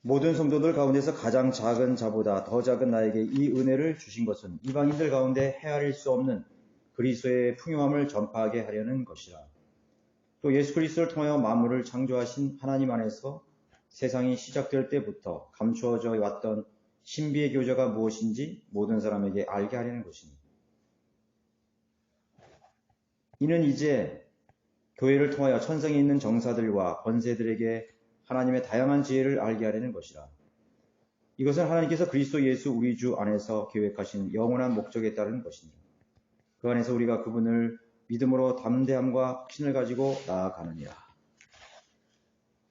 모든 성도들 가운데서 가장 작은 자보다 더 작은 나에게 이 은혜를 주신 것은 이방인들 가운데 헤아릴 수 없는 그리스도의 풍요함을 전파하게 하려는 것이라. 또 예수 그리스도를 통하여 만물을 창조하신 하나님 안에서 세상이 시작될 때부터 감추어져 왔던 신비의 교제가 무엇인지 모든 사람에게 알게 하려는 것입니다. 이는 이제 교회를 통하여 천상에 있는 정사들과 권세들에게 하나님의 다양한 지혜를 알게 하려는 것이라. 이것은 하나님께서 그리스도 예수 우리 주 안에서 계획하신 영원한 목적에 따른 것입니다. 그 안에서 우리가 그분을 믿음으로 담대함과 확신을 가지고 나아가느니라.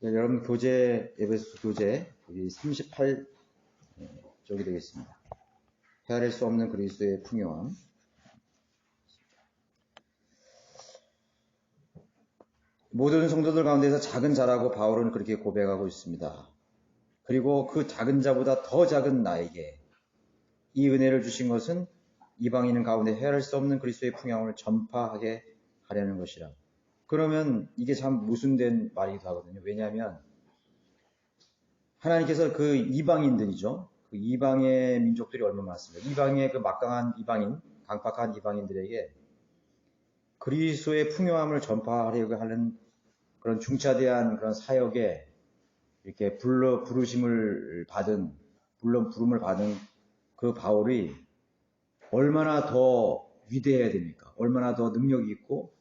네, 여러분 교재, 에베소 교재 38쪽이 되겠습니다. 헤아릴 수 없는 그리스도의 풍요함. 모든 성도들 가운데서 작은 자라고 바울은 그렇게 고백하고 있습니다. 그리고 그 작은 자보다 더 작은 나에게 이 은혜를 주신 것은 이방인 가운데 헤아릴 수 없는 그리스도의 풍요함을 전파하게 하려는 것이라. 그러면 이게 참 모순된 말이기도 하거든요. 왜냐하면 하나님께서 그 이방인들이죠. 그 이방의 민족들이 얼마나 많습니까? 이방의 그 막강한 이방인, 강팍한 이방인들에게 그리스도의 풍요함을 전파하려고 하는 그런 중차대한 그런 사역에 이렇게 부르심을 받은 그 바울이 얼마나 더 위대해야 됩니까? 얼마나 더 능력이 있고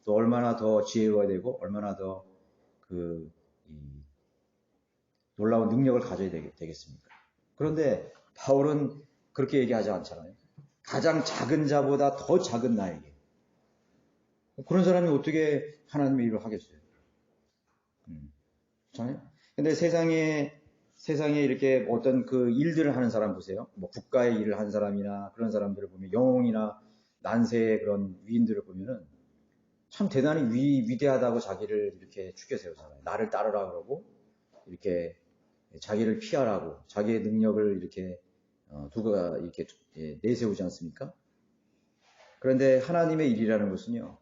또 얼마나 더 지혜가 되고 얼마나 더 놀라운 능력을 가져야 되겠습니까? 그런데 바울은 그렇게 얘기하지 않잖아요. 가장 작은 자보다 더 작은 나에게. 그런 사람이 어떻게 하나님의 일을 하겠어요? 그렇잖아요? 근데 세상에 이렇게 어떤 그 일들을 하는 사람 보세요. 뭐 국가의 일을 하는 사람이나 그런 사람들을 보면 영웅이나 난세의 그런 위인들을 보면은 참 대단히 위대하다고 자기를 이렇게 추켜 세우잖아요. 나를 따르라 그러고 이렇게 자기를 피하라고 자기의 능력을 이렇게 누가 이렇게 내세우지 않습니까? 그런데 하나님의 일이라는 것은요.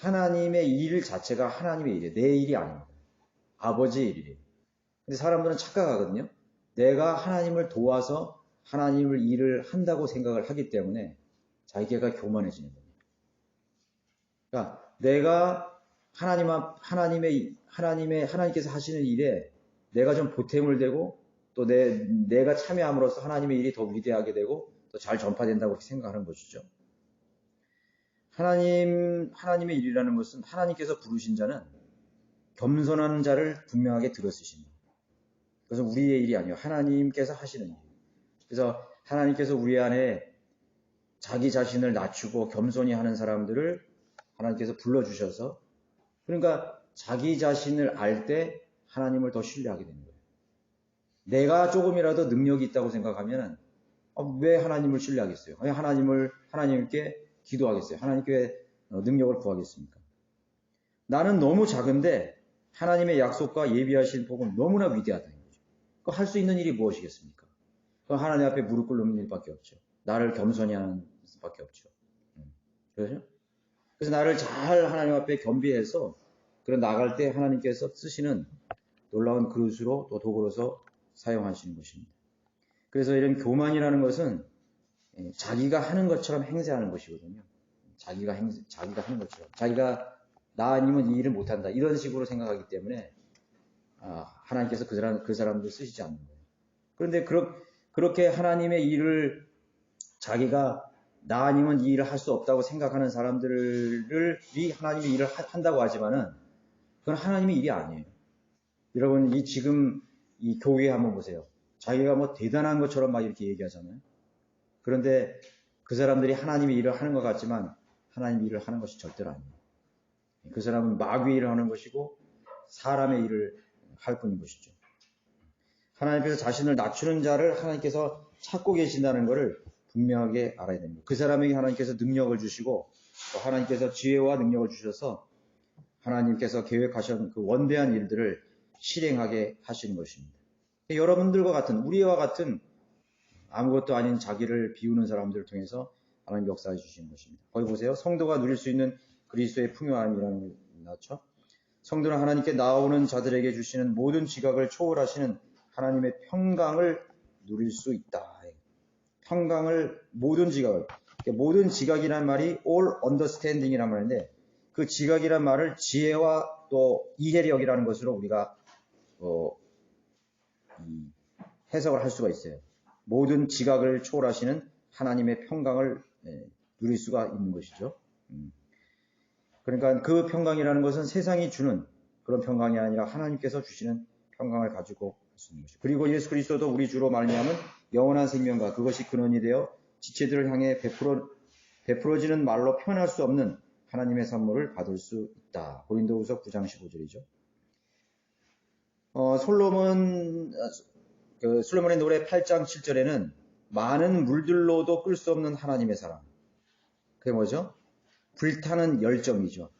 하나님의 일 자체가 하나님의 일이에요. 내 일이 아닙니다. 아버지의 일이에요. 근데 사람들은 착각하거든요. 내가 하나님을 도와서 하나님을 일을 한다고 생각을 하기 때문에 자기가 교만해지는 겁니다. 그러니까 내가 하나님께서 하시는 일에 내가 좀 보탬을 되고 또 내가 참여함으로써 하나님의 일이 더 위대하게 되고 또 잘 전파된다고 그렇게 생각하는 것이죠. 하나님의 일이라는 것은 하나님께서 부르신 자는 겸손한 자를 분명하게 들어쓰십니다. 그래서 우리의 일이 아니에요. 하나님께서 하시는 일. 그래서 하나님께서 우리 안에 자기 자신을 낮추고 겸손히 하는 사람들을 하나님께서 불러주셔서 그러니까 자기 자신을 알 때 하나님을 더 신뢰하게 되는 거예요. 내가 조금이라도 능력이 있다고 생각하면 왜 하나님을 신뢰하겠어요? 왜 하나님께 기도하겠어요? 하나님께 능력을 구하겠습니까? 나는 너무 작은데 하나님의 약속과 예비하신 복은 너무나 위대하다는 거죠. 그 할 수 있는 일이 무엇이겠습니까? 그럼 하나님 앞에 무릎 꿇는 일밖에 없죠. 나를 겸손히 하는 수밖에 없죠. 그렇죠? 그래서 나를 잘 하나님 앞에 겸비해서 그런 나갈 때 하나님께서 쓰시는 놀라운 그릇으로 또 도구로서 사용하시는 것입니다. 그래서 이런 교만이라는 것은 자기가 하는 것처럼 행세하는 것이거든요. 자기가 하는 것처럼. 자기가 나 아니면 이 일을 못한다. 이런 식으로 생각하기 때문에 하나님께서 그 사람들 쓰시지 않는 거예요. 그런데 그렇게 하나님의 일을 자기가 나 아니면 이 일을 할 수 없다고 생각하는 사람들이 하나님의 일을 한다고 하지만은 그건 하나님의 일이 아니에요. 여러분 지금 이 교회 한번 보세요. 자기가 뭐 대단한 것처럼 막 이렇게 얘기하잖아요. 그런데 그 사람들이 하나님의 일을 하는 것 같지만 하나님의 일을 하는 것이 절대로 아니에요. 그 사람은 마귀의 일을 하는 것이고 사람의 일을 할 뿐인 것이죠. 하나님께서 자신을 낮추는 자를 하나님께서 찾고 계신다는 것을 분명하게 알아야 됩니다. 그 사람에게 하나님께서 능력을 주시고 또 하나님께서 지혜와 능력을 주셔서 하나님께서 계획하신 그 원대한 일들을 실행하게 하시는 것입니다. 여러분들과 같은 우리와 같은 아무것도 아닌 자기를 비우는 사람들을 통해서 하나님 역사해 주시는 것입니다. 거기 보세요. 성도가 누릴 수 있는 그리스도의 풍요함이라는 게 나왔죠. 성도는 하나님께 나오는 자들에게 주시는 모든 지각을 초월하시는 하나님의 평강을 누릴 수 있다. 평강을 모든 지각을 모든 지각이란 말이 all understanding이란 말인데 그 지각이란 말을 지혜와 또 이해력이라는 것으로 우리가 해석을 할 수가 있어요. 모든 지각을 초월하시는 하나님의 평강을 누릴 수가 있는 것이죠. 그러니까 그 평강이라는 것은 세상이 주는 그런 평강이 아니라 하나님께서 주시는 평강을 가지고 할 수 있는 것이죠. 그리고 예수 그리스도도 우리 주로 말미암은 영원한 생명과 그것이 근원이 되어 지체들을 향해 베풀어지는 말로 표현할 수 없는 하나님의 선물을 받을 수 있다. 고린도후서 9장 15절이죠. 솔로몬의 노래 8장 7절에는 많은 물들로도 끌 수 없는 하나님의 사랑. 그게 뭐죠? 불타는 열정이죠.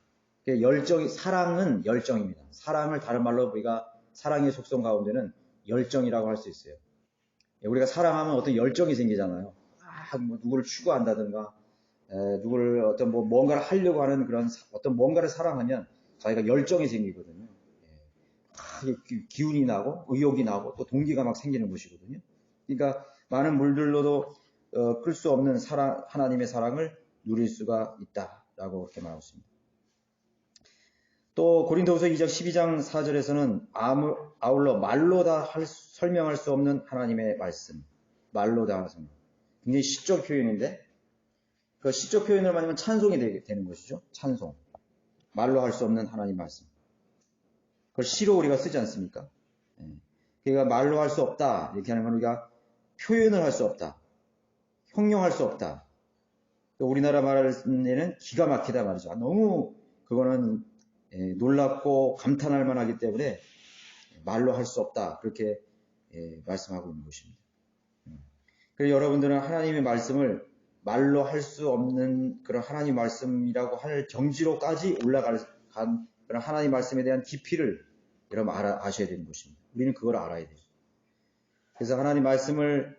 사랑은 열정입니다. 사랑을 다른 말로 우리가 사랑의 속성 가운데는 열정이라고 할 수 있어요. 우리가 사랑하면 어떤 열정이 생기잖아요. 뭐 누구를 추구한다든가, 누구를 뭔가를 하려고 하는 그런 어떤 뭔가를 사랑하면 자기가 열정이 생기거든요. 기운이 나고, 의욕이 나고, 또 동기가 막 생기는 것이거든요. 그러니까 많은 물들로도 끌 수 없는 하나님의 사랑을 누릴 수가 있다라고 그렇게 말하고 있습니다. 또 고린도후서 12장 4절에서는 아울러 말로 다 설명할 수 없는 하나님의 말씀, 말로 다 설명. 굉장히 시적 표현인데 그 시적 표현을 많이 하면 찬송이 되는 것이죠. 찬송. 말로 할 수 없는 하나님 말씀. 그걸 시로 우리가 쓰지 않습니까? 그러니까 말로 할 수 없다. 이렇게 하는 건 우리가 표현을 할 수 없다. 형용할 수 없다. 또 우리나라 말에는 기가 막히다 말이죠. 너무 그거는 놀랍고 감탄할 만하기 때문에 말로 할 수 없다. 그렇게 말씀하고 있는 것입니다. 그래서 여러분들은 하나님의 말씀을 말로 할 수 없는 그런 하나님 말씀이라고 할 경지로까지 올라간 그런 하나님 말씀에 대한 깊이를 여러분 아셔야 되는 것입니다. 우리는 그걸 알아야 돼요. 그래서 하나님 말씀을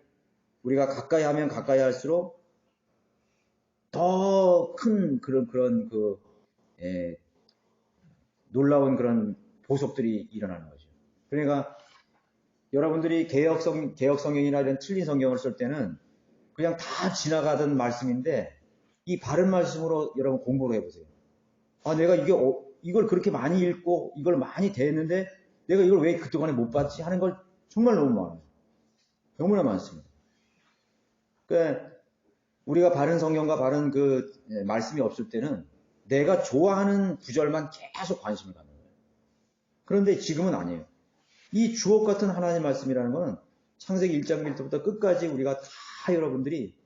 우리가 가까이 하면 가까이 할수록 더 큰 놀라운 그런 보석들이 일어나는 거죠. 그러니까 여러분들이 개혁 성경이나 이런 틀린 성경을 쓸 때는 그냥 다 지나가던 말씀인데 이 바른 말씀으로 여러분 공부를 해보세요. 내가 이걸 그렇게 많이 읽고 이걸 많이 대했는데 내가 이걸 왜 그동안에 못 봤지 하는 걸 정말 너무 많아요. 너무나 많습니다. 그러니까 우리가 바른 성경과 바른 말씀이 없을 때는 내가 좋아하는 구절만 계속 관심을 갖는 거예요. 그런데 지금은 아니에요. 이 주옥 같은 하나님 말씀이라는 것은 창세기 1장 1절부터 끝까지 우리가 다 여러분들이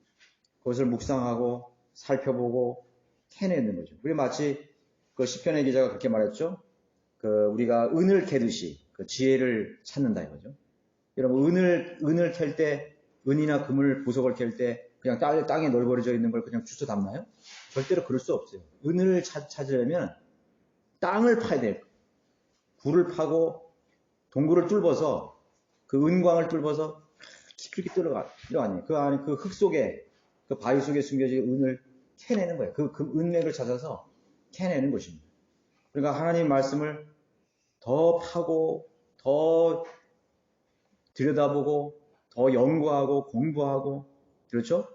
그것을 묵상하고 살펴보고 캐내는 거죠. 우리 마치 그 시편의 기자가 그렇게 말했죠. 우리가 은을 캐듯이 지혜를 찾는다 이거죠. 여러분 은을 캘 때 은이나 금을 보석을 캘 때 그냥 땅에 널브러져 있는 걸 그냥 주워 담나요? 절대로 그럴 수 없어요. 은을 찾으려면 땅을 파야 돼요. 굴을 파고 동굴을 뚫어서 그 은광을 뚫어서 깊이 들어가요. 그 안에 그 흙 속에 그 바위 속에 숨겨진 은을 캐내는 거예요. 그 은맥을 찾아서 캐내는 것입니다. 그러니까 하나님 말씀을 더 파고 더 들여다보고 더 연구하고 공부하고 그렇죠?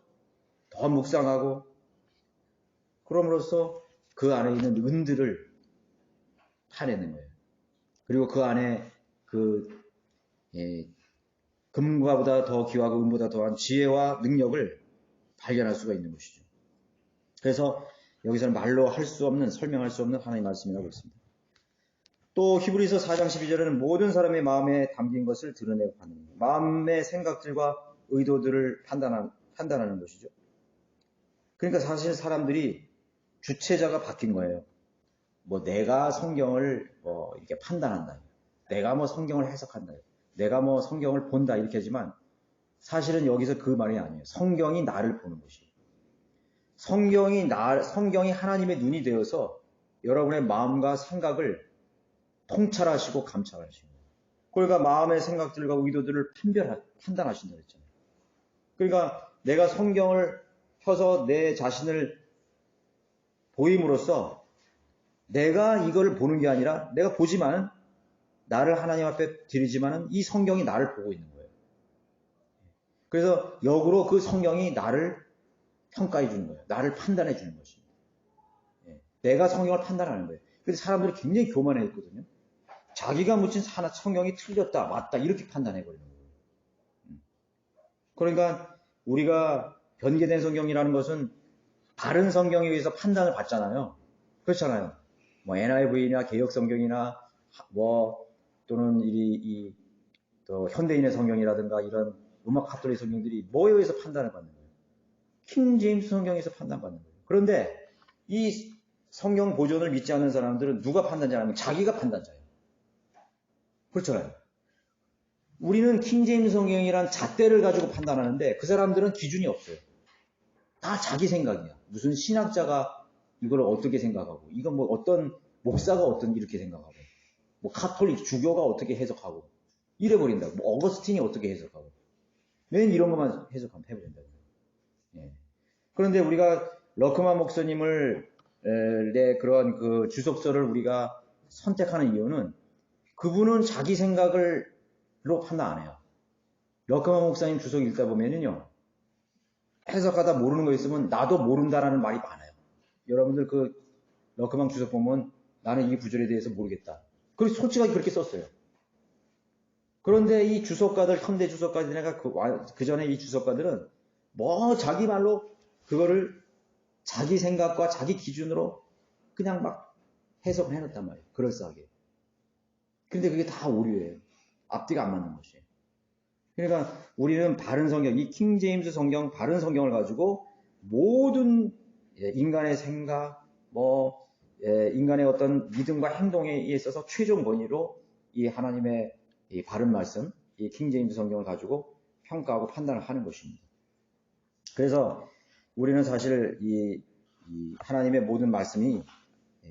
더 묵상하고 그럼으로써 그 안에 있는 은들을 파내는 거예요. 그리고 그 안에 금과보다 더 귀하고 은보다 더한 지혜와 능력을 발견할 수가 있는 것이죠. 그래서 여기서는 말로 할 수 없는, 설명할 수 없는 하나님의 말씀이라고 했습니다. 또 히브리서 4장 12절에는 모든 사람의 마음에 담긴 것을 드러내고 하는 거예요. 마음의 생각들과 의도들을 판단하는 것이죠. 그러니까 사실 사람들이 주체자가 바뀐 거예요. 내가 성경을 이렇게 판단한다. 내가 성경을 해석한다. 내가 성경을 본다. 이렇게 하지만 사실은 여기서 그 말이 아니에요. 성경이 나를 보는 것이에요. 성경이 하나님의 눈이 되어서 여러분의 마음과 생각을 통찰하시고 감찰하시고 그러니까 마음의 생각들과 의도들을 판단하신다 그랬잖아요. 그러니까 내가 성경을 펴서 내 자신을 보임으로써 내가 이거를 보는 게 아니라 내가 보지만 나를 하나님 앞에 드리지만은 이 성경이 나를 보고 있는 거예요. 그래서 역으로 그 성경이 나를 평가해 주는 거예요. 나를 판단해 주는 것입니다. 내가 성경을 판단하는 거예요. 근데 사람들이 굉장히 교만했거든요. 자기가 묻힌 성경이 틀렸다, 맞다 이렇게 판단해 버리는 거예요. 그러니까 우리가 변개된 성경이라는 것은 바른 성경에 의해서 판단을 받잖아요. 그렇잖아요. 뭐 NIV나 개혁 성경이나 뭐 또는 또 현대인의 성경이라든가 이런 로마 카톨릭 성경들이 뭐에 의해서 판단을 받는 거예요? 킹 제임스 성경에서 판단받는 거예요. 그런데 이 성경 보존을 믿지 않는 사람들은 누가 판단자냐면 자기가 판단자예요. 그렇잖아요. 우리는 킹 제임스 성경이란 잣대를 가지고 판단하는데 그 사람들은 기준이 없어요. 다 자기 생각이야. 무슨 신학자가 이걸 어떻게 생각하고, 이건 뭐 어떤 목사가 어떤 이렇게 생각하고, 뭐 카톨릭 주교가 어떻게 해석하고, 이래 버린다고. 뭐 어거스틴이 어떻게 해석하고, 맨 이런 것만 해석하면 해버린다고. 예. 그런데 우리가 러크만 목사님을 그런 그 주석서를 우리가 선택하는 이유는 그분은 자기 생각으로 판단 안 해요. 러크만 목사님 주석 읽다 보면은요, 해석하다 모르는 거 있으면 나도 모른다라는 말이 많아요. 여러분들 그 러크만 주석 보면 나는 이 구절에 대해서 모르겠다. 그리고 솔직하게 그렇게 썼어요. 그런데 이 주석가들, 현대 주석가들이나 그 전에 이 주석가들은 뭐 자기 말로 그거를 자기 생각과 자기 기준으로 그냥 막 해석을 해놨단 말이에요. 그럴싸하게. 근데 그게 다 오류예요. 앞뒤가 안 맞는 것이에요. 그러니까 우리는 바른 성경, 이 킹 제임스 성경, 바른 성경을 가지고 모든 인간의 생각, 인간의 어떤 믿음과 행동에 있어서 최종 권위로 이 하나님의 이 바른 말씀, 이 킹 제임스 성경을 가지고 평가하고 판단을 하는 것입니다. 그래서 우리는 사실 이 하나님의 모든 말씀이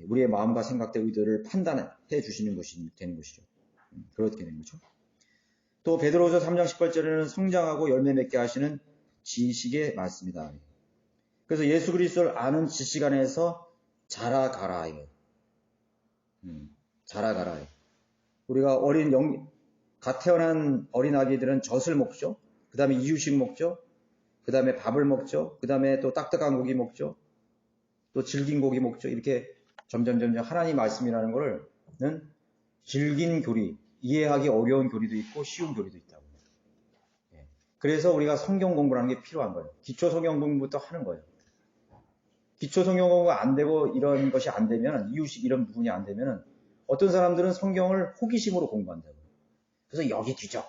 우리의 마음과 생각과 의도를 판단해 주시는 것이 되는 것이죠. 그렇게 되는 거죠. 또 베드로후서 3장 18절에는 성장하고 열매 맺게 하시는 지식의 말씀이다. 그래서 예수 그리스도를 아는 지식 안에서 자라가라. 자라가라. 우리가 갓 태어난 어린 아기들은 젖을 먹죠. 그 다음에 이유식 먹죠. 그 다음에 밥을 먹죠. 그 다음에 또 딱딱한 고기 먹죠. 또 질긴 고기 먹죠. 이렇게 점점 하나님 말씀이라는 거는 질긴 교리, 이해하기 어려운 교리도 있고 쉬운 교리도 있다고. 그래서 우리가 성경 공부라는 게 필요한 거예요. 기초 성경 공부부터 하는 거예요. 기초 성경 공부가 안 되고 이런 것이 안 되면, 이유식 이런 부분이 안 되면 어떤 사람들은 성경을 호기심으로 공부한다고. 그래서 여기 뒤적,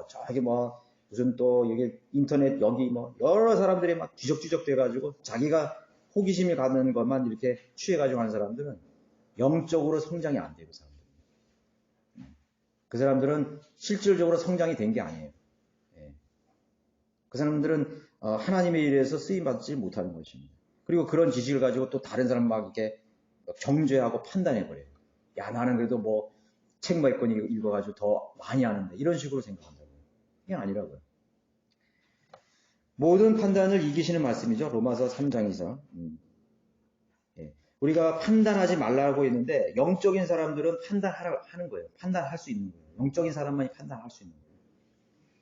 저기 무슨 또 여기 인터넷 여기 여러 사람들이 막 뒤적뒤적 돼가지고 자기가 호기심이 가는 것만 이렇게 취해가지고 하는 사람들은 영적으로 성장이 안 돼요. 그 사람들은 실질적으로 성장이 된 게 아니에요. 그 사람들은 하나님의 일에서 쓰임받지 못하는 것입니다. 그리고 그런 지식을 가지고 또 다른 사람 막 이렇게 정죄하고 판단해버려요. 야, 나는 그래도 책 몇 권 읽어가지고 더 많이 아는데 이런 식으로 생각한다고요. 이게 아니라고요. 모든 판단을 이기시는 말씀이죠. 로마서 3장에서. 우리가 판단하지 말라고 했는데 영적인 사람들은 판단하는 거예요. 판단할 수 있는 거예요. 영적인 사람만이 판단할 수 있는 거예요.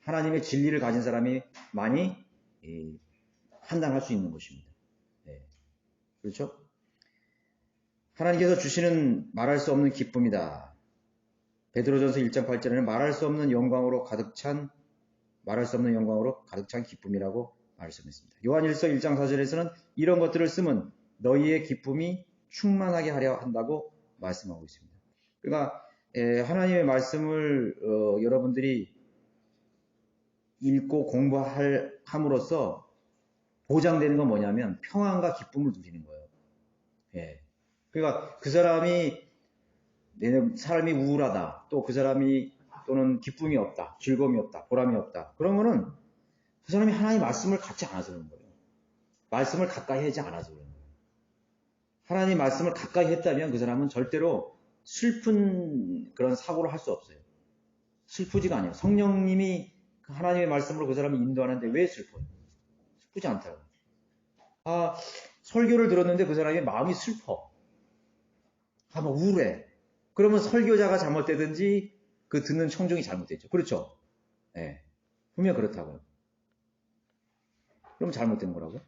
하나님의 진리를 가진 사람이 많이 판단할 수 있는 것입니다. 그렇죠? 하나님께서 주시는 말할 수 없는 기쁨이다. 베드로전서 1장 8절에는 말할 수 없는 영광으로 가득 찬 기쁨이라고 말씀했습니다. 요한일서 1장 4절에서는 이런 것들을 쓰면 너희의 기쁨이 충만하게 하려 한다고 말씀하고 있습니다. 그러니까 하나님의 말씀을 여러분들이 읽고 공부함으로써 보장되는 건 뭐냐면 평안과 기쁨을 누리는 거예요. 그러니까 그 삶이 우울하다, 또 그 사람이 또는 기쁨이 없다, 즐거움이 없다, 보람이 없다. 그러면은 그 사람이 하나님의 말씀을 갖지 않아서 그런 거예요. 말씀을 가까이 하지 않아서 그런 거예요. 하나님 말씀을 가까이 했다면 그 사람은 절대로 슬픈 그런 사고를 할 수 없어요. 슬프지가 않아요. 성령님이 하나님의 말씀으로 그 사람을 인도하는데 왜 슬퍼요? 슬프지 않다고. 설교를 들었는데 그 사람이 마음이 슬퍼. 우울해. 그러면 설교자가 잘못되든지 그 듣는 청중이 잘못됐죠. 그렇죠? 예. 분명 그렇다고요. 그럼 잘못된 거라고요?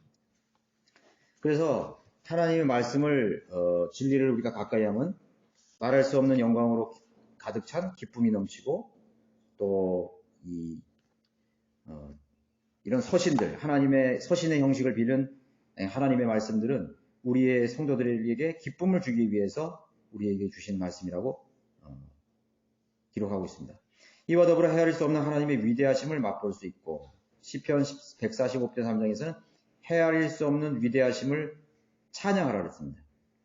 그래서 하나님의 말씀을 진리를 우리가 가까이 하면 말할 수 없는 영광으로 가득 찬 기쁨이 넘치고 또 이런 서신들, 하나님의 서신의 형식을 빌은 하나님의 말씀들은 우리의 성도들에게 기쁨을 주기 위해서 우리에게 주신 말씀이라고 기록하고 있습니다. 이와 더불어 헤아릴 수 없는 하나님의 위대하심을 맛볼 수 있고 시편 145편 3장에서는 헤아릴 수 없는 위대하심을 찬양하라 그랬습니다.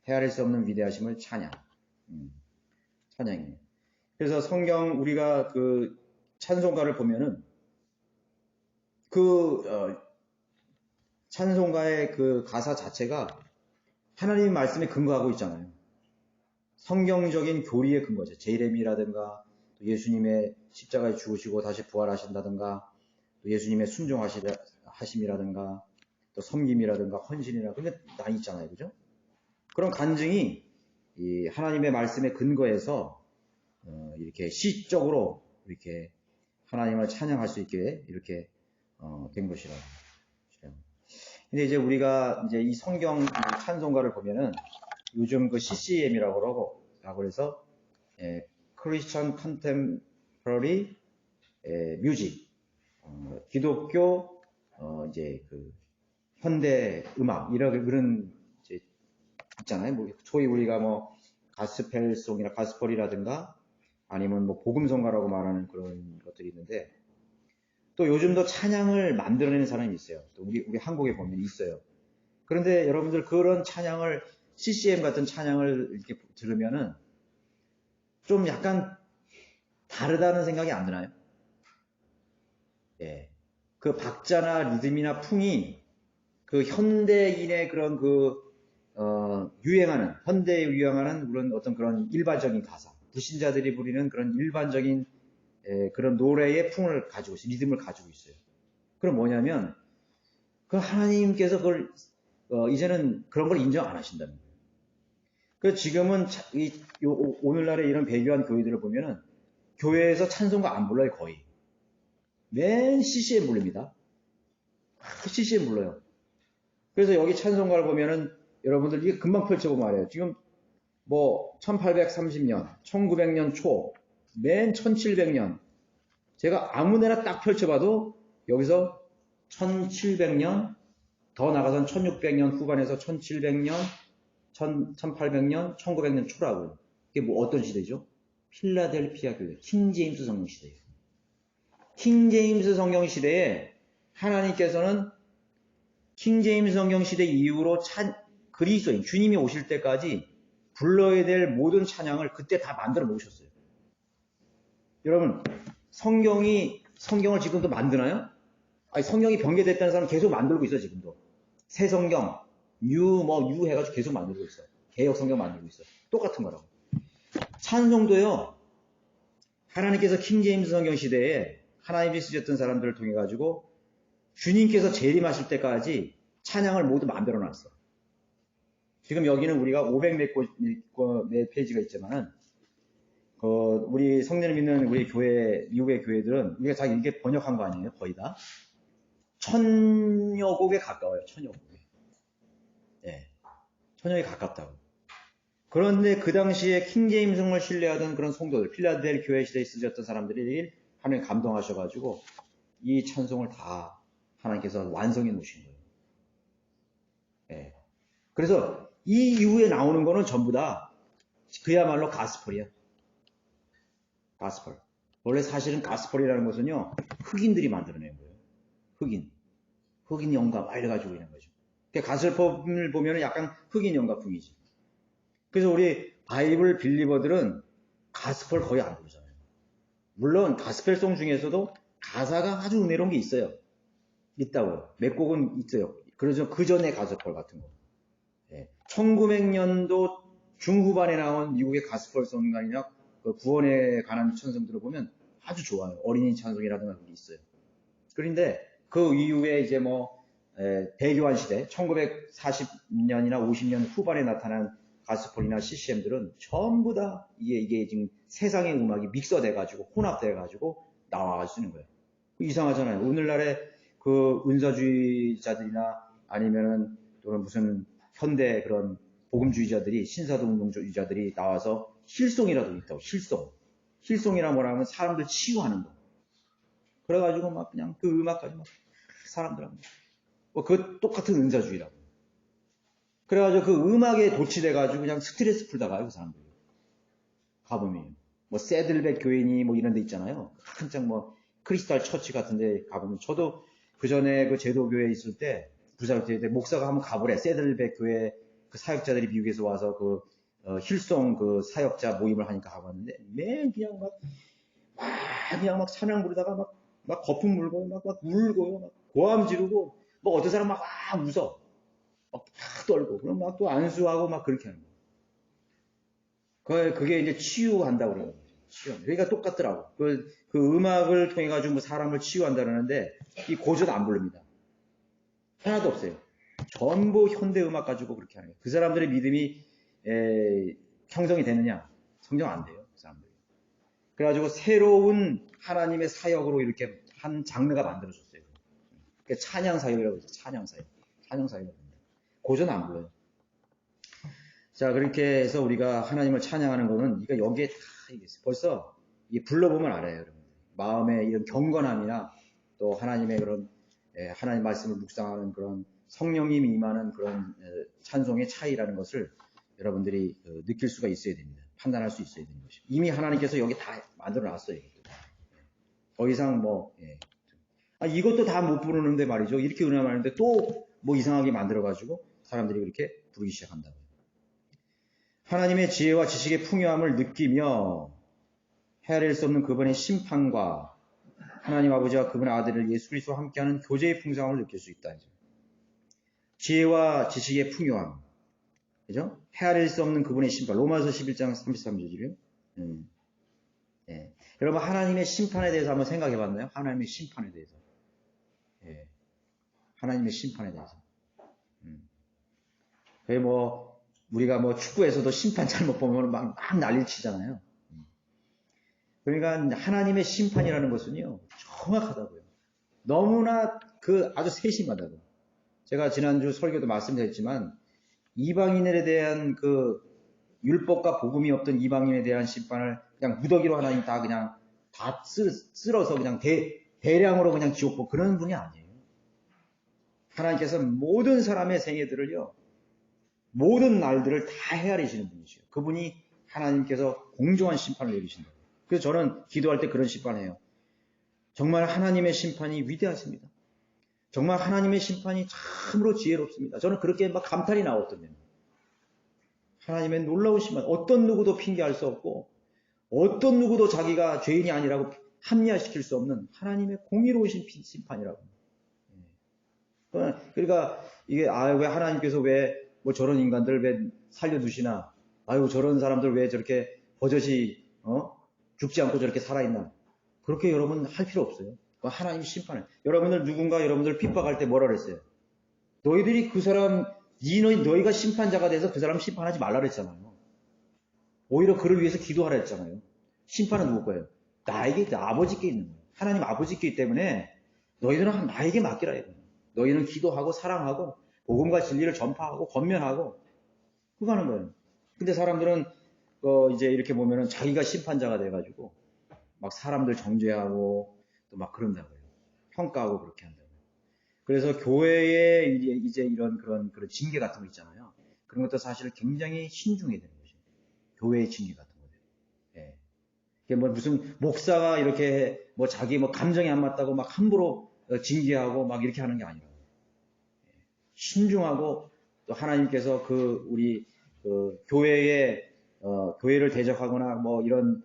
헤아릴 수 없는 위대하심을 찬양이에요. 그래서 성경 우리가 그 찬송가를 보면은 찬송가의 그 가사 자체가 하나님의 말씀에 근거하고 있잖아요. 성경적인 교리에 근거죠. 제레미라든가 또 예수님의 십자가에 죽으시고 다시 부활하신다든가 또 예수님의 순종하심이라든가 또 섬김이라든가 헌신이라든가 그게 다 있잖아요. 그죠? 그런 간증이 이 하나님의 말씀에 근거해서 이렇게 시적으로 이렇게 하나님을 찬양할 수 있게 이렇게 된 것이라고. 근데 이제 우리가 이제 이 성경 찬송가를 보면은 요즘 그 CCM이라고 해서 Christian Contemporary Music 기독교 이제 그 현대 음악 이런 이제 있잖아요. 뭐 소위 우리가 뭐 가스펠송이나 가스펄이라든가 아니면 뭐 복음성가라고 말하는 그런 것들이 있는데 또 요즘도 찬양을 만들어내는 사람이 있어요. 또 우리 한국에 보면 있어요. 그런데 여러분들 그런 찬양을 CCM 같은 찬양을 이렇게 들으면은 좀 약간 다르다는 생각이 안 드나요? 예. 그 박자나 리듬이나 풍이 그 현대인의 그런 현대에 유행하는 그런 일반적인 가사, 불신자들이 부리는 그런 일반적인 그런 노래의 풍을 가지고 있어요. 리듬을 가지고 있어요. 그럼 뭐냐면, 그 하나님께서 그걸, 이제는 그런 걸 인정 안 하신다는 거예요. 그 지금은 오늘날의 이런 배교한 교회들을 보면은, 교회에서 찬송가 안 불러요, 거의. 맨 CCM 부릅니다. CCM 불러요. 그래서 여기 찬송가를 보면은, 여러분들 이게 금방 펼쳐보면 알아요. 지금 뭐, 1830년, 1900년 초, 맨 1700년, 제가 아무데나 딱 펼쳐봐도 여기서 1700년, 더 나가선 1600년 후반에서 1700년, 1800년, 1900년 초라고요. 이게 뭐 어떤 시대죠? 필라델피아 교회, 킹제임스 성경 시대예요. 킹제임스 성경 시대에 하나님께서는 킹제임스 성경 시대 이후로 그리스도인, 주님이 오실 때까지 불러야 될 모든 찬양을 그때 다 만들어 놓으셨어요. 여러분, 성경을 지금도 만드나요? 아니, 성경이 변개됐다는 사람 계속 만들고 있어, 지금도. 새 성경, 뉴 해가지고 계속 만들고 있어. 개혁 성경 만들고 있어. 똑같은 거라고. 찬송도요, 하나님께서 킹제임스 성경 시대에 하나님이 쓰셨던 사람들을 통해가지고 주님께서 재림하실 때까지 찬양을 모두 만들어 놨어. 지금 여기는 우리가 500몇 페이지가 있지만은, 우리 성령을 믿는 우리 교회, 미국의 교회들은 우리가 다 이게 번역한 거 아니에요? 거의 다. 1000여 곡에 가까워요. 1000여 곡에. 예. 1000여에 가깝다고. 그런데 그 당시에 킹제임스성을 신뢰하던 그런 성도들, 필라델 교회 시대에 쓰셨던 사람들이 하나님 감동하셔가지고 이 찬송을 다 하나님께서 완성해 놓으신 거예요. 예. 그래서 이 이후에 나오는 거는 전부 다 그야말로 가스펠이야. 가스펠. 원래 사실은 가스펠이라는 것은요, 흑인들이 만들어낸 거예요. 흑인 영감, 이래가지고 있는 거죠. 가스펠을 보면 약간 흑인 영감풍이지. 그래서 우리 바이블 빌리버들은 가스펠 거의 안 부르잖아요. 물론 가스펠송 중에서도 가사가 아주 은혜로운 게 있어요. 있다고. 몇 곡은 있어요. 그래서 그 전에 가스펠 같은 거. 1900년도 중후반에 나온 미국의 가스펠 성간이나 구원에 관한 찬송들을 보면 아주 좋아요. 어린이 찬송이라든가 그게 있어요. 그런데 그 이후에 이제 배교한 시대, 1940년이나 50년 후반에 나타난 가스폰이나 CCM들은 전부 다 이게 지금 세상의 음악이 믹서돼가지고 혼합돼가지고 나와가지고 거예요. 이상하잖아요. 오늘날의 그 은사주의자들이나 아니면은 또는 무슨 현대 그런 복음주의자들이 신사도 운동주의자들이 나와서 힐송이라도 있다고. 힐송이라 뭐라면 사람들 치유하는 거. 그래가지고 막 그냥 그 음악까지 막 사람들하고 그 똑같은 은사주의라고. 그래가지고 그 음악에 도취돼가지고 그냥 스트레스 풀다가요, 그 사람들이. 가보면. 뭐, 새들백 교회니 뭐 이런 데 있잖아요. 한창 뭐, 크리스탈 처치 같은 데 가보면. 저도 그 전에 그 제도교회에 있을 때, 부사교회 때 목사가 한번 가보래. 새들백 교회 그 사역자들이 미국에서 와서 그, 힐송 그 사역자 모임을 하니까 가봤는데, 맨 그냥 그냥 막 찬양 부르다가 막 거품 물고, 막 울고요. 막 고함 지르고, 뭐 어떤 사람 막 웃어. 막 탁 떨고, 그럼 막 또 안수하고 막 그렇게 하는 거예요. 그게 이제 치유한다고 그래요. 그러니까 똑같더라고. 그 음악을 통해가지고 뭐 사람을 치유한다는데, 이 고전 안 부릅니다. 하나도 없어요. 전부 현대 음악 가지고 그렇게 하는 거예요. 그 사람들의 믿음이, 형성이 되느냐? 성경 안 돼요. 그 사람들이. 그래가지고 새로운 하나님의 사역으로 이렇게 한 장르가 만들어졌어요. 찬양 사역이라고 하죠. 찬양 사역. 고전 안 불러요. 자, 그렇게 해서 우리가 하나님을 찬양하는 거는, 그러니까 여기에 다 있어요. 벌써 이게 불러보면 알아요, 여러분. 마음의 이런 경건함이나 또 하나님의 그런, 하나님 말씀을 묵상하는 그런 성령님이 임하는 그런 찬송의 차이라는 것을 여러분들이 느낄 수가 있어야 됩니다. 판단할 수 있어야 되는 것이죠. 이미 하나님께서 여기 다 만들어 놨어요. 더 이상 뭐, 이것도 다 못 부르는데 말이죠. 이렇게 은혜 많은데 또 뭐 이상하게 만들어가지고 사람들이 그렇게 부르기 시작한다고요. 하나님의 지혜와 지식의 풍요함을 느끼며 헤아릴 수 없는 그분의 심판과 하나님 아버지와 그분의 아들을 예수 그리스도와 함께하는 교제의 풍성함을 느낄 수 있다. 지혜와 지식의 풍요함. 그죠? 헤아릴 수 없는 그분의 심판. 로마서 11장 33절이래요. 여러분, 하나님의 심판에 대해서 한번 생각해 봤나요? 하나님의 심판에 대해서. 하나님의 심판에 대해서. 우리가 뭐 축구에서도 심판 잘못 보면 막 난리를 치잖아요. 그러니까 하나님의 심판이라는 것은요, 정확하다고요. 너무나 아주 세심하다고. 제가 지난주 설교도 말씀드렸지만, 이방인에 대한 율법과 복음이 없던 이방인에 대한 심판을 그냥 무더기로 하나님 다 쓸어서 그냥 대량으로 그냥 지옥 보고 그런 분이 아니에요. 하나님께서 모든 사람의 생애들을요, 모든 날들을 다 헤아리시는 분이시요. 그분이 하나님께서 공정한 심판을 내리신다. 그래서 저는 기도할 때 그런 심판을 해요. 정말 하나님의 심판이 위대하십니다. 정말 하나님의 심판이 참으로 지혜롭습니다. 저는 그렇게 막 감탄이 나왔거든요. 하나님의 놀라운 심판, 어떤 누구도 핑계할 수 없고 어떤 누구도 자기가 죄인이 아니라고 합리화시킬 수 없는 하나님의 공의로우신 심판이라고. 그러니까 이게 왜 하나님께서 왜 뭐 저런 인간들 왜 살려두시나, 저런 사람들 왜 저렇게 버젓이 죽지 않고 저렇게 살아있나, 그렇게 여러분 할 필요 없어요. 하나님 심판을. 여러분들 핍박할 때 뭐라 그랬어요? 너희들이 그 사람, 너희가 심판자가 돼서 그 사람 심판하지 말라 그랬잖아요. 오히려 그를 위해서 기도하라 했잖아요. 심판은 누구 거예요? 나에게, 아버지께 있는 거예요. 하나님 아버지께 있기 때문에 너희들은 나에게 맡기라 해요. 너희는 기도하고 사랑하고 복음과 진리를 전파하고 권면하고 그거 하는 거예요. 근데 사람들은 이제 이렇게 보면은 자기가 심판자가 돼가지고 막 사람들 정죄하고 또 막 그런다고요. 평가하고 그렇게 한다고요. 그래서 교회에 이제 이런 그런 징계 같은 거 있잖아요. 그런 것도 사실 굉장히 신중해야 되는 거죠. 교회의 징계 같은 거죠. 이게 뭐 무슨 목사가 이렇게 뭐 자기 뭐 감정이 안 맞다고 막 함부로 징계하고 막 이렇게 하는 게 아니라 신중하고 또 하나님께서 우리 교회를 대적하거나 뭐 이런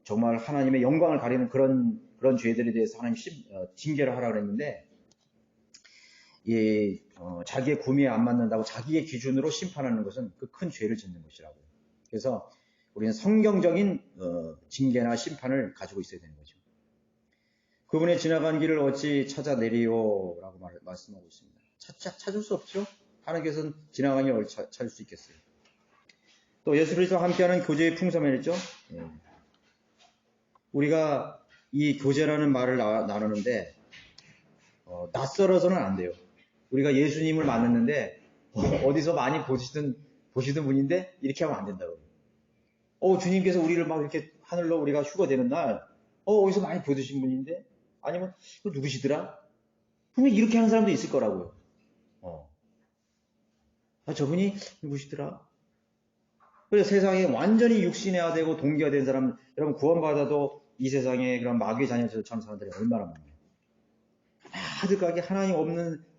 정말 하나님의 영광을 가리는 그런 죄들에 대해서 하나님 징계를 하라고 그랬는데 자기의 구미에 안 맞는다고 자기의 기준으로 심판하는 것은 그 큰 죄를 짓는 것이라고요. 그래서 우리는 성경적인 징계나 심판을 가지고 있어야 되는 거죠. 그분의 지나간 길을 어찌 찾아내리요? 라고 말씀하고 있습니다. 찾을 수 없죠? 하나님께서는 지나간 길을 찾을 수 있겠어요? 또 예수 그리스도와 함께하는 교제의 풍성함이죠. 예. 우리가 이 교제라는 말을 나누는데 낯설어서는 안 돼요. 우리가 예수님을 만났는데 어디서 많이 보시던 분인데 이렇게 하면 안 된다고. 주님께서 우리를 막 이렇게 하늘로 우리가 휴거되는 날 어디서 많이 보신 분인데 아니면 누구시더라? 분명히 이렇게 하는 사람도 있을 거라고요. 저분이 누구시더라? 그래서 세상에 완전히 육신화되고 동기화된 사람, 여러분 구원받아도 이 세상에 그런 마귀의 자녀처럼 사람들이 얼마나 많아요. 가득하게 하나님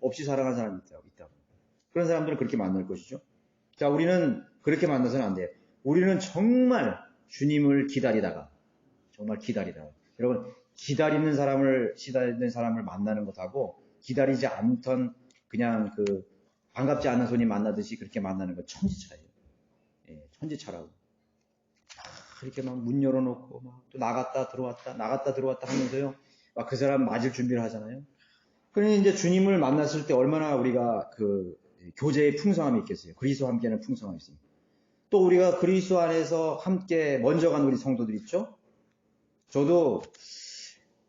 없이 살아가는 사람이 있다. 그런 사람들은 그렇게 만날 것이죠. 자, 우리는 그렇게 만나서는 안 돼요. 우리는 정말 주님을 기다리다가, 여러분, 기다리는 사람을 만나는 것하고, 기다리지 않던, 그냥 반갑지 않은 손님 만나듯이 그렇게 만나는 건 천지차예요. 예, 천지차라고. 이렇게 막 문 열어놓고, 또 나갔다 들어왔다 하면서요, 막 그 사람 맞을 준비를 하잖아요. 그러니 이제 주님을 만났을 때 얼마나 우리가 교제의 풍성함이 있겠어요. 그리스도와 함께하는 풍성함이 있습니다. 또 우리가 그리스도 안에서 함께 먼저 간 우리 성도들 있죠? 저도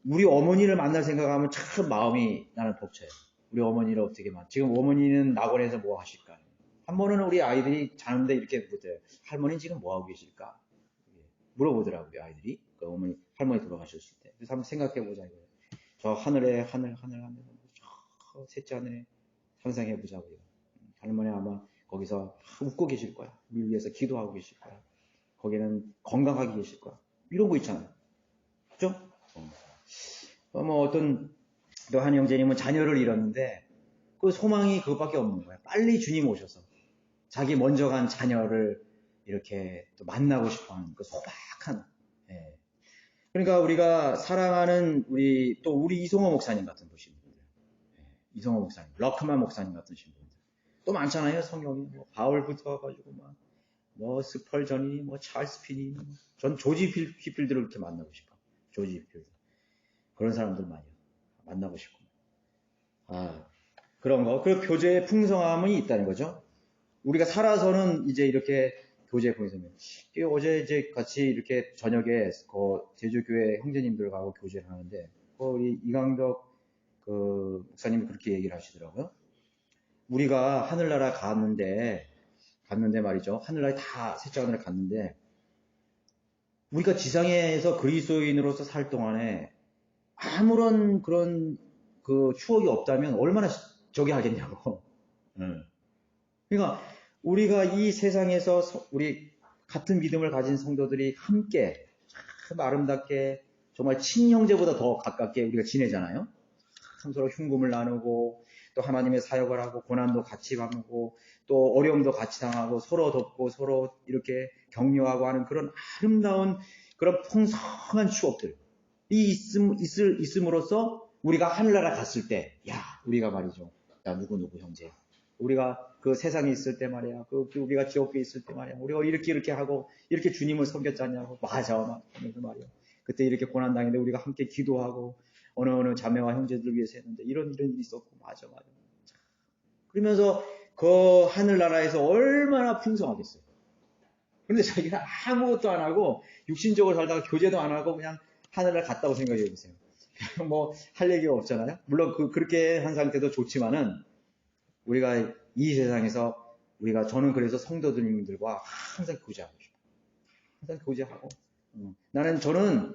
우리 어머니를 만날 생각하면 참 마음이 나는 벅차요. 우리 어머니를 지금 어머니는 낙원에서 뭐 하실까? 한 번은 우리 아이들이 자는데 이렇게 묻어요. 할머니 지금 뭐 하고 계실까? 물어보더라고요, 아이들이. 할머니 돌아가셨을 때. 그래서 한번 생각해보자, 이거예요. 저 하늘, 저 셋째 하늘에 상상해보자, 우리가. 할머니 아마 거기서 웃고 계실 거야. 우리 위해서 기도하고 계실 거야. 거기는 건강하게 계실 거야. 이런 거 있잖아요. 그죠? 어떤, 또 한 형제님은 자녀를 잃었는데, 그 소망이 그것밖에 없는 거야. 빨리 주님 오셔서, 자기 먼저 간 자녀를 이렇게 또 만나고 싶어 하는 그 소박한, 예. 그러니까 우리가 사랑하는 우리 이송호 목사님 같은 분들, 예. 이송호 목사님, 러크만 목사님 같은 분들. 또 많잖아요, 성경이. 바울부터 가지고, 스펄전이, 찰스 피니, 전 조지 휘필드를 이렇게 만나고 싶어. 조지 휘필드. 그런 사람들 많이 만나고 싶고. 그런 거. 그 교제의 풍성함이 있다는 거죠. 우리가 살아서는 이제 이렇게 교제의 풍성함이. 어제 이제 같이 이렇게 저녁에 제주교회 형제님들하고 교제를 하는데, 우리 이강덕 목사님이 그렇게 얘기를 하시더라고요. 우리가 하늘나라 갔는데 말이죠. 하늘나라에 다 셋째 하늘에 갔는데, 우리가 지상에서 그리스도인으로서 살 동안에 아무런 그런 추억이 없다면 얼마나 저기 하겠냐고. 그러니까 우리가 이 세상에서 우리 같은 믿음을 가진 성도들이 함께 참 아름답게 정말 친형제보다 더 가깝게 우리가 지내잖아요. 참 서로 흉금을 나누고 또 하나님의 사역을 하고 고난도 같이 받고 또 어려움도 같이 당하고 서로 돕고 서로 이렇게 격려하고 하는 그런 아름다운 그런 풍성한 추억들이 있음으로써 우리가 하늘나라 갔을 때, 우리가 말이죠. 누구 형제. 우리가 그 세상에 있을 때 말이야. 우리가 지옥에 있을 때 말이야. 우리가 이렇게 하고, 이렇게 주님을 섬겼잖냐고. 맞아. 하면서 말이야. 그때 이렇게 고난당했는데 우리가 함께 기도하고, 어느 자매와 형제들 위해서 했는데, 이런 일이 있었고, 맞아. 그러면서 그 하늘나라에서 얼마나 풍성하겠어요. 그런데 자기는 아무것도 안 하고, 육신적으로 살다가 교제도 안 하고, 그냥 하늘나라 갔다고 생각해 보세요. 할 얘기가 없잖아요. 물론 그렇게 한 상태도 좋지만은, 우리가 이 세상에서 저는 그래서 성도들님들과 항상 교제하고 싶어요. 항상 교제하고. 저는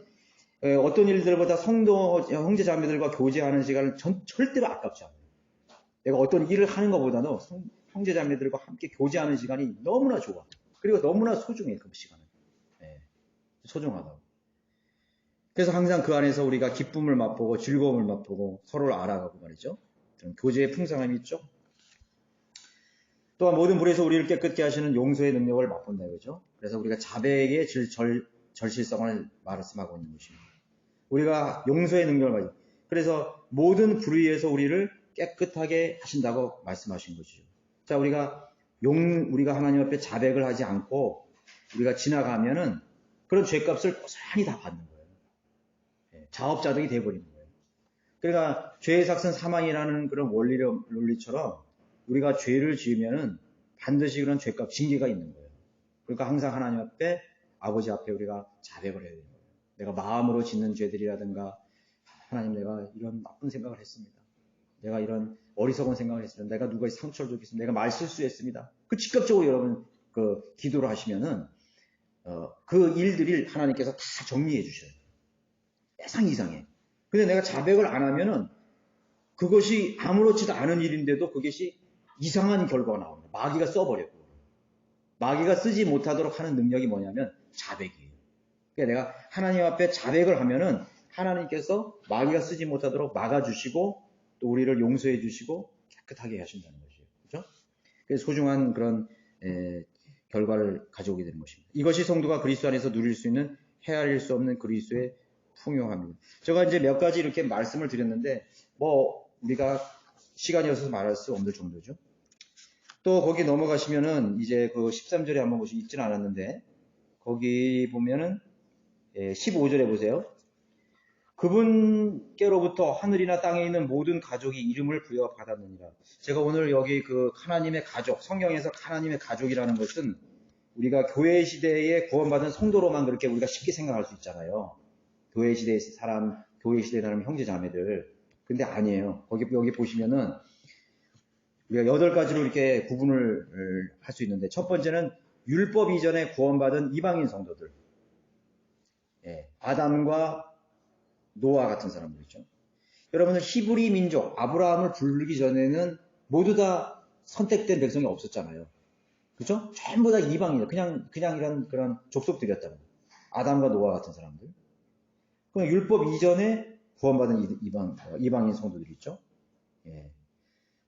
어떤 일들보다 형제 자매들과 교제하는 시간을 절대로 아깝지 않아요. 내가 어떤 일을 하는 것보다도 형제 자매들과 함께 교제하는 시간이 너무나 좋아. 그리고 너무나 소중해, 그 시간은. 소중하다고. 그래서 항상 그 안에서 우리가 기쁨을 맛보고 즐거움을 맛보고 서로를 알아가고 말이죠. 교제의 풍성함이 있죠. 또한 모든 불에서 우리를 깨끗게 하시는 용서의 능력을 맛본다 이거죠. 그래서 우리가 자백의 절실성을 말씀하고 있는 것입니다. 우리가 용서의 능력을 가지고 그래서 모든 불의에서 우리를 깨끗하게 하신다고 말씀하신 것이죠. 자, 우리가 하나님 앞에 자백을 하지 않고 우리가 지나가면은 그런 죄값을 고스란히 다 받는 거예요. 자업자득이 돼버리는 거예요. 그러니까 죄의 삭은 사망이라는 그런 논리처럼 우리가 죄를 지으면은 반드시 그런 죄값, 징계가 있는 거예요. 그러니까 항상 하나님 앞에, 아버지 앞에 우리가 자백을 해야 되는 거예요. 내가 마음으로 짓는 죄들이라든가, 하나님 내가 이런 나쁜 생각을 했습니다. 내가 이런 어리석은 생각을 했습니다. 내가 누구의 상처를 줬겠습니다. 내가 말 실수했습니다. 그 즉각적으로 여러분 그 기도를 하시면은 그 일들을 하나님께서 다 정리해 주셔요. 세상 이상해. 근데 내가 자백을 안 하면은 그것이 아무렇지도 않은 일인데도 그것이 이상한 결과가 나옵니다. 마귀가 써버려요. 마귀가 쓰지 못하도록 하는 능력이 뭐냐면 자백이에요. 그러니까 내가 하나님 앞에 자백을 하면은 하나님께서 마귀가 쓰지 못하도록 막아주시고 또 우리를 용서해 주시고 깨끗하게 하신다는 것이에요. 그렇죠? 그래서 소중한 그런 결과를 가져오게 되는 것입니다. 이것이 성도가 그리스도 안에서 누릴 수 있는 헤아릴 수 없는 그리스도의 풍요함입니다. 제가 이제 몇 가지 이렇게 말씀을 드렸는데 뭐 우리가 시간이 없어서 말할 수 없는 정도죠. 또 거기 넘어가시면은 이제 그 13절에 한번 보시 읽지는 않았는데 거기 보면은 15절에 보세요. 그분께로부터 하늘이나 땅에 있는 모든 가족이 이름을 부여받았느니라. 제가 오늘 여기 그 하나님의 가족, 성경에서 하나님의 가족이라는 것은 우리가 교회 시대에 구원받은 성도로만 그렇게 우리가 쉽게 생각할 수 있잖아요. 교회 시대의 사람, 교회 시대의 사람 형제 자매들. 근데 아니에요. 여기 보시면은 우리가 8가지로 이렇게 구분을 할 수 있는데 첫 번째는 율법 이전에 구원받은 이방인 성도들. 아담과 노아 같은 사람들이죠. 여러분은 히브리 민족, 아브라함을 부르기 전에는 모두 다 선택된 백성이 없었잖아요. 그죠? 전부 다 이방인이에요. 그냥 이런 그런 족속들이었다는 거예요. 아담과 노아 같은 사람들. 그럼 율법 이전에 구원받은 이방인 성도들이 있죠.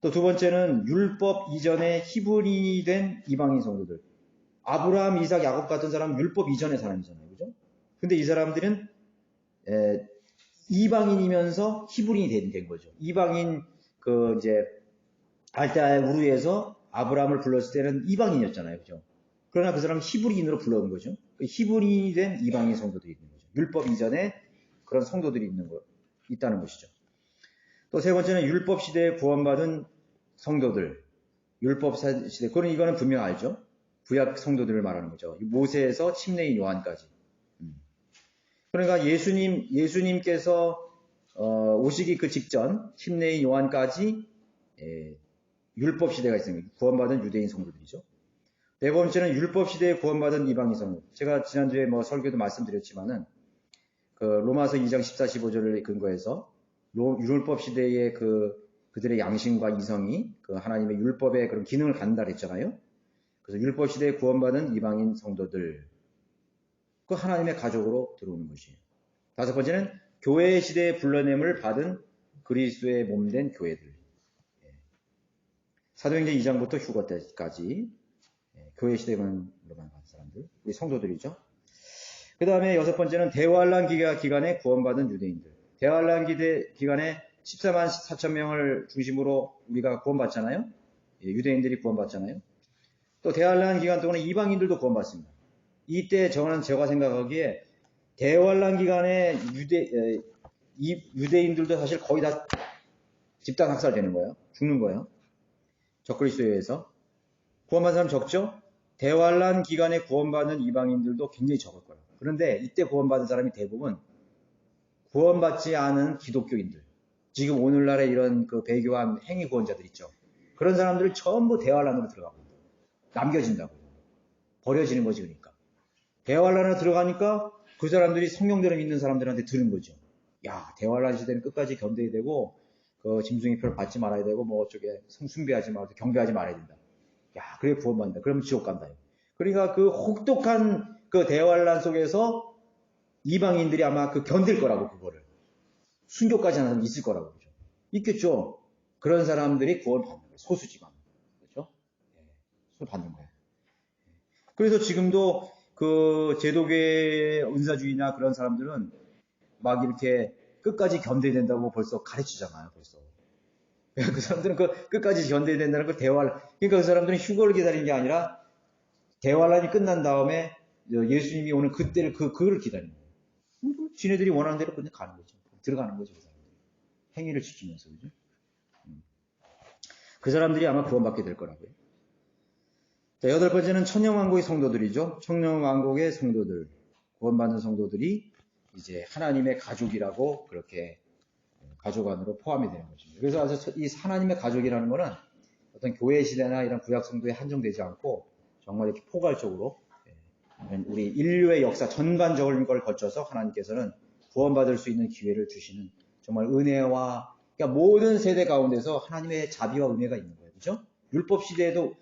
또 두 번째는 율법 이전에 히브리 된 이방인 성도들. 아브라함, 이삭, 야곱 같은 사람은 율법 이전의 사람이잖아요. 그죠? 근데 이 사람들은 이방인이면서 히브리인이 된 거죠. 이방인 이제 알타의 우르에서 아브라함을 불렀을 때는 이방인이었잖아요. 그죠? 그러나 그 사람은 히브리인으로 불러온 거죠. 히브리인이 된 이방인 성도들이 있는 거죠. 율법 이전에 그런 성도들이 있다는 것이죠. 또 세 번째는 율법 시대에 구원받은 성도들. 율법 시대. 이거는 분명 알죠? 구약 성도들을 말하는 거죠. 모세에서 침례인 요한까지. 그러니까 예수님께서 오시기 그 직전 침례인 요한까지 율법 시대가 있습니다. 구원받은 유대인 성도들이죠. 네 번째는 율법 시대에 구원받은 이방인 성도. 제가 지난주에 설교도 말씀드렸지만은 그 로마서 2장 14, 15절을 근거해서 율법 시대의 그들의 양심과 이성이 그 하나님의 율법의 그런 기능을 갖는다 그랬잖아요. 그래서 율법 시대에 구원받은 이방인 성도들. 그 하나님의 가족으로 들어오는 것이에요. 다섯 번째는 교회 시대의 불러냄을 받은 그리스도의 몸된 교회들. 사도행전 2장부터 휴거 때까지 교회 시대만 받은 사람들, 우리 성도들이죠. 그 다음에 여섯 번째는 대환란 기간에 구원받은 유대인들. 대환란 기간에 14만 4천 명을 중심으로 우리가 구원받잖아요. 유대인들이 구원받잖아요. 또 대환란 기간 동안에 이방인들도 구원받습니다. 이때 제가 생각하기에 대환란 기간에 유대인들도 사실 거의 다 집단 학살되는 거예요. 죽는 거예요. 적그리스도에 의해서. 구원받은 사람 적죠? 대환란 기간에 구원받는 이방인들도 굉장히 적을 거예요. 그런데 이때 구원받은 사람이 대부분 구원받지 않은 기독교인들. 지금 오늘날의 이런 그 배교한 행위 구원자들 있죠. 그런 사람들을 전부 대환란으로 들어가고 남겨진다고. 버려지는 거지 그러니까. 대환란으로 들어가니까 그 사람들이 성령대로 믿는 사람들한테 들은 거죠. 야, 대환란 시대는 끝까지 견뎌야 되고 그 짐승의 표를 받지 말아야 되고 어쩌게 숭배하지 말고 경배하지 말아야 된다. 야, 그래 구원받는다. 그러면 지옥 간다. 그러니까 그 혹독한 그 대환란 속에서 이방인들이 아마 견딜 거라고 그거를 순교까지 하는 사람이 있을 거라고 그죠. 있겠죠. 그런 사람들이 구원받는 거예요. 소수지만 그렇죠. 받는 거예요. 그래서 지금도 그 제도계 은사주의나 그런 사람들은 막 이렇게 끝까지 견뎌야 된다고 벌써 가르치잖아요. 벌써. 그 사람들은 끝까지 견뎌야 된다는 걸 그러니까 그 사람들은 휴거를 기다리는 게 아니라 대환란이 끝난 다음에 예수님이 오는 그때를 그걸 기다리는 거예요. 지네들이 원하는 대로 그냥 가는 거죠. 들어가는 거죠. 그 사람들이. 행위를 지키면서 그죠? 그 사람들이 아마 구원받게 될 거라고요. 자, 여덟 번째는 천년왕국의 성도들이죠. 천년왕국의 성도들, 구원받는 성도들이 이제 하나님의 가족이라고 그렇게 가족 안으로 포함이 되는 것입니다. 그래서 아주 이 하나님의 가족이라는 것은 어떤 교회 시대나 이런 구약 성도에 한정되지 않고 정말 이렇게 포괄적으로 우리 인류의 역사 전반적인 걸 거쳐서 하나님께서는 구원받을 수 있는 기회를 주시는 정말 은혜와 그러니까 모든 세대 가운데서 하나님의 자비와 은혜가 있는 거예요. 그죠? 율법 시대에도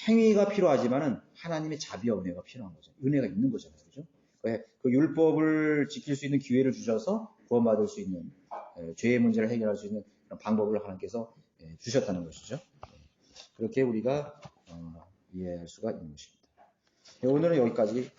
행위가 필요하지만은 하나님의 자비와 은혜가 필요한 거죠. 은혜가 있는 거잖아요. 그죠? 그 율법을 지킬 수 있는 기회를 주셔서 구원받을 수 있는 죄의 문제를 해결할 수 있는 그런 방법을 하나님께서 주셨다는 것이죠. 그렇게 우리가 이해할 수가 있는 것입니다. 오늘은 여기까지